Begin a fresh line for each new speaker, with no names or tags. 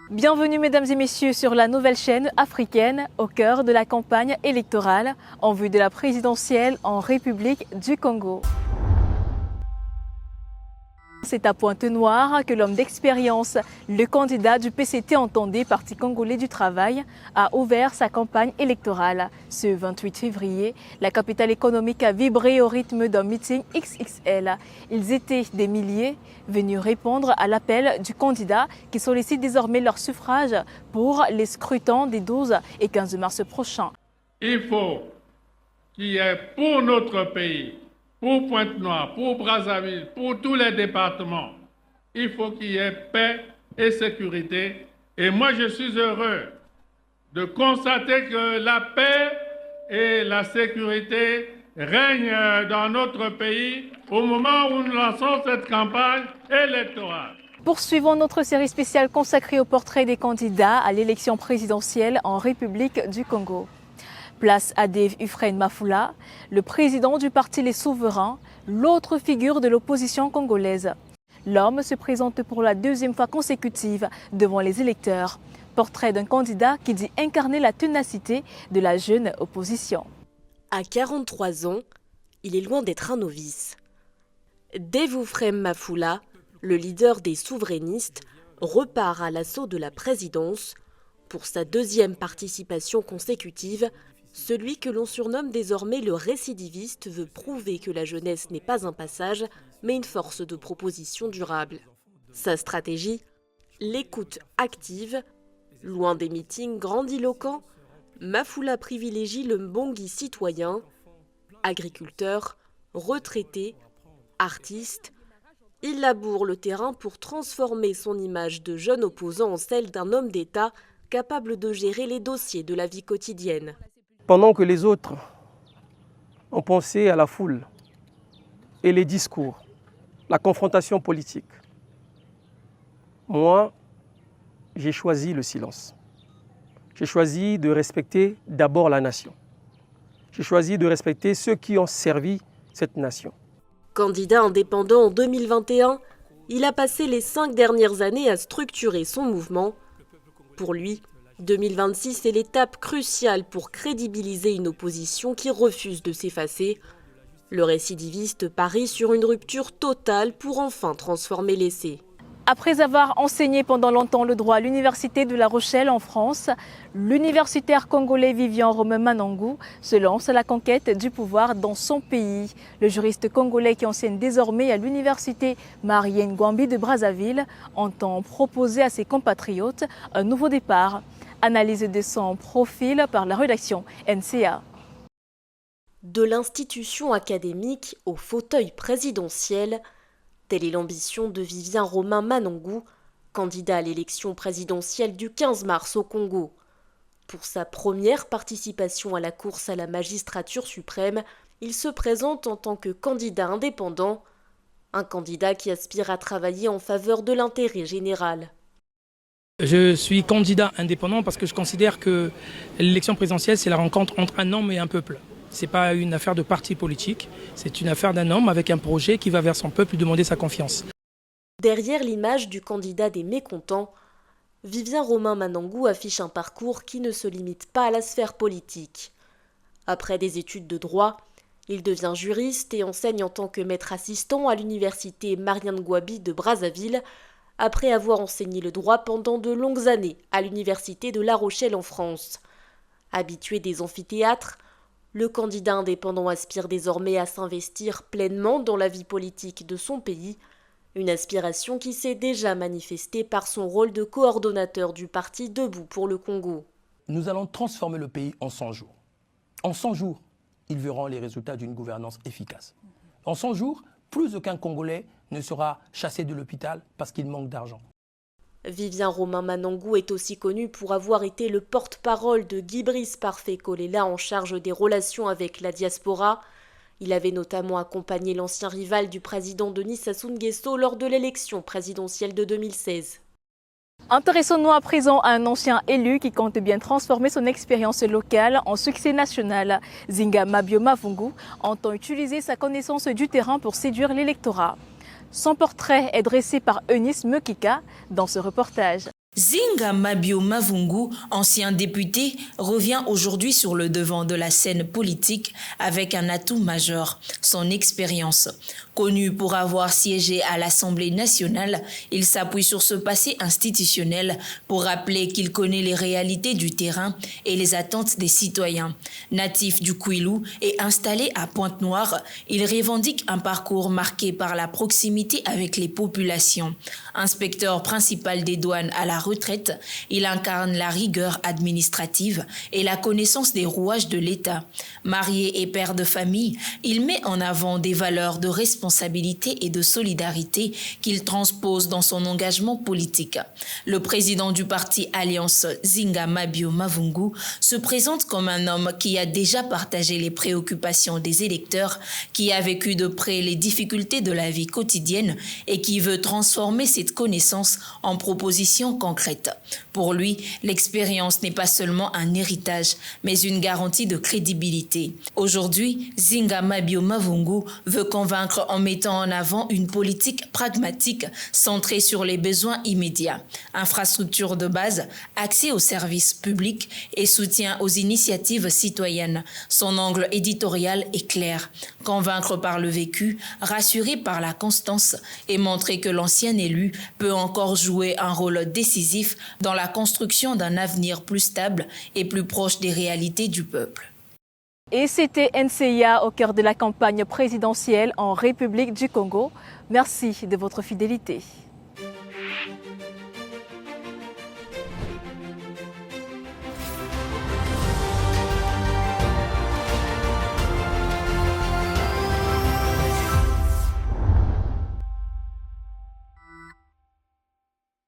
Bienvenue mesdames et messieurs sur la nouvelle chaîne africaine au cœur de la campagne électorale en vue de la présidentielle en République du Congo. C'est à Pointe-Noire que l'homme d'expérience, le candidat du PCT entendé Parti congolais du travail, a ouvert sa campagne électorale. Ce 28 février, la capitale économique a vibré au rythme d'un meeting XXL. Ils étaient des milliers venus répondre à l'appel du candidat qui sollicite désormais leur suffrage pour les scrutins des 12 et 15 mars prochains.
Il faut qu'il y ait pour notre pays, pour Pointe-Noire, pour Brazzaville, pour tous les départements, il faut qu'il y ait paix et sécurité. Et moi, je suis heureux de constater que la paix et la sécurité règnent dans notre pays au moment où nous lançons cette campagne électorale.
Poursuivons notre série spéciale consacrée au portrait des candidats à l'élection présidentielle en République du Congo. Place à Dave Ufrène Mafula, le président du parti Les Souverains, l'autre figure de l'opposition congolaise. L'homme se présente pour la deuxième fois consécutive devant les électeurs. Portrait d'un candidat qui dit incarner la ténacité de la jeune opposition.
À 43 ans, il est loin d'être un novice. Dave Ufrène Mafula, le leader des souverainistes, repart à l'assaut de la présidence. Pour sa deuxième participation consécutive, celui que l'on surnomme désormais le récidiviste veut prouver que la jeunesse n'est pas un passage, mais une force de proposition durable. Sa stratégie, l'écoute active. Loin des meetings grandiloquents, Mafula privilégie le mbongi citoyen, agriculteur, retraité, artiste. Il laboure le terrain pour transformer son image de jeune opposant en celle d'un homme d'État capable de gérer les dossiers de la vie quotidienne.
Pendant que les autres ont pensé à la foule et les discours, la confrontation politique, moi, j'ai choisi le silence. J'ai choisi de respecter d'abord la nation. J'ai choisi de respecter ceux qui ont servi cette nation.
Candidat indépendant en 2021, il a passé les 5 dernières années à structurer son mouvement. Pour lui, 2026 est l'étape cruciale pour crédibiliser une opposition qui refuse de s'effacer. Le récidiviste parie sur une rupture totale pour enfin transformer l'essai.
Après avoir enseigné pendant longtemps le droit à l'Université de La Rochelle en France, l'universitaire congolais Vivian Romain Manangou se lance à la conquête du pouvoir dans son pays. Le juriste congolais qui enseigne désormais à l'Université Marien-Ngouambi de Brazzaville entend proposer à ses compatriotes un nouveau départ. Analyse de son profil par la rédaction NCA.
De l'institution académique au fauteuil présidentiel, telle est l'ambition de Vivien Romain Manangou, candidat à l'élection présidentielle du 15 mars au Congo. Pour sa première participation à la course à la magistrature suprême, il se présente en tant que candidat indépendant, un candidat qui aspire à travailler en faveur de l'intérêt général.
Je suis candidat indépendant parce que je considère que l'élection présidentielle, c'est la rencontre entre un homme et un peuple. Ce n'est pas une affaire de parti politique, c'est une affaire d'un homme avec un projet qui va vers son peuple lui demander sa confiance.
Derrière l'image du candidat des mécontents, Vivien Romain Manangou affiche un parcours qui ne se limite pas à la sphère politique. Après des études de droit, il devient juriste et enseigne en tant que maître assistant à l'université Marien-Ngouambi de Brazzaville, après avoir enseigné le droit pendant de longues années à l'université de La Rochelle en France. Habitué des amphithéâtres, le candidat indépendant aspire désormais à s'investir pleinement dans la vie politique de son pays, une aspiration qui s'est déjà manifestée par son rôle de coordonnateur du parti Debout pour le Congo.
Nous allons transformer le pays en 100 jours. En 100 jours, ils verront les résultats d'une gouvernance efficace. En 100 jours, plus aucun Congolais ne sera chassé de l'hôpital parce qu'il manque d'argent.
Vivien Romain Manangou est aussi connu pour avoir été le porte-parole de Guy Brice Parfait Kolela en charge des relations avec la diaspora. Il avait notamment accompagné l'ancien rival du président Denis Sassou Nguesso lors de l'élection présidentielle de 2016.
Intéressons-nous à présent à un ancien élu qui compte bien transformer son expérience locale en succès national. Zinga Mabio Mavungu entend utiliser sa connaissance du terrain pour séduire l'électorat. Son portrait est dressé par Eunice Mekika dans ce reportage.
Zinga Mabio Mavungu, ancien député, revient aujourd'hui sur le devant de la scène politique avec un atout majeur, son expérience. Connu pour avoir siégé à l'Assemblée nationale, il s'appuie sur ce passé institutionnel pour rappeler qu'il connaît les réalités du terrain et les attentes des citoyens. Natif du Kwilu et installé à Pointe-Noire, il revendique un parcours marqué par la proximité avec les populations. Inspecteur principal des douanes à la retraite, il incarne la rigueur administrative et la connaissance des rouages de l'État. Marié et père de famille, il met en avant des valeurs de responsabilité et de solidarité qu'il transpose dans son engagement politique. Le président du parti Alliance, Zinga Mabio Mavungu, se présente comme un homme qui a déjà partagé les préoccupations des électeurs, qui a vécu de près les difficultés de la vie quotidienne et qui veut transformer cette connaissance en propositions concrètes. Pour lui, l'expérience n'est pas seulement un héritage, mais une garantie de crédibilité. Aujourd'hui, Zinga Mabio Mavungu veut convaincre en mettant en avant une politique pragmatique centrée sur les besoins immédiats, infrastructures de base, accès aux services publics et soutien aux initiatives citoyennes. Son angle éditorial est clair, convaincre par le vécu, rassurer par la constance et montrer que l'ancien élu peut encore jouer un rôle décisif dans la construction d'un avenir plus stable et plus proche des réalités du peuple.
Et c'était NCIA au cœur de la campagne présidentielle en République du Congo. Merci de votre fidélité.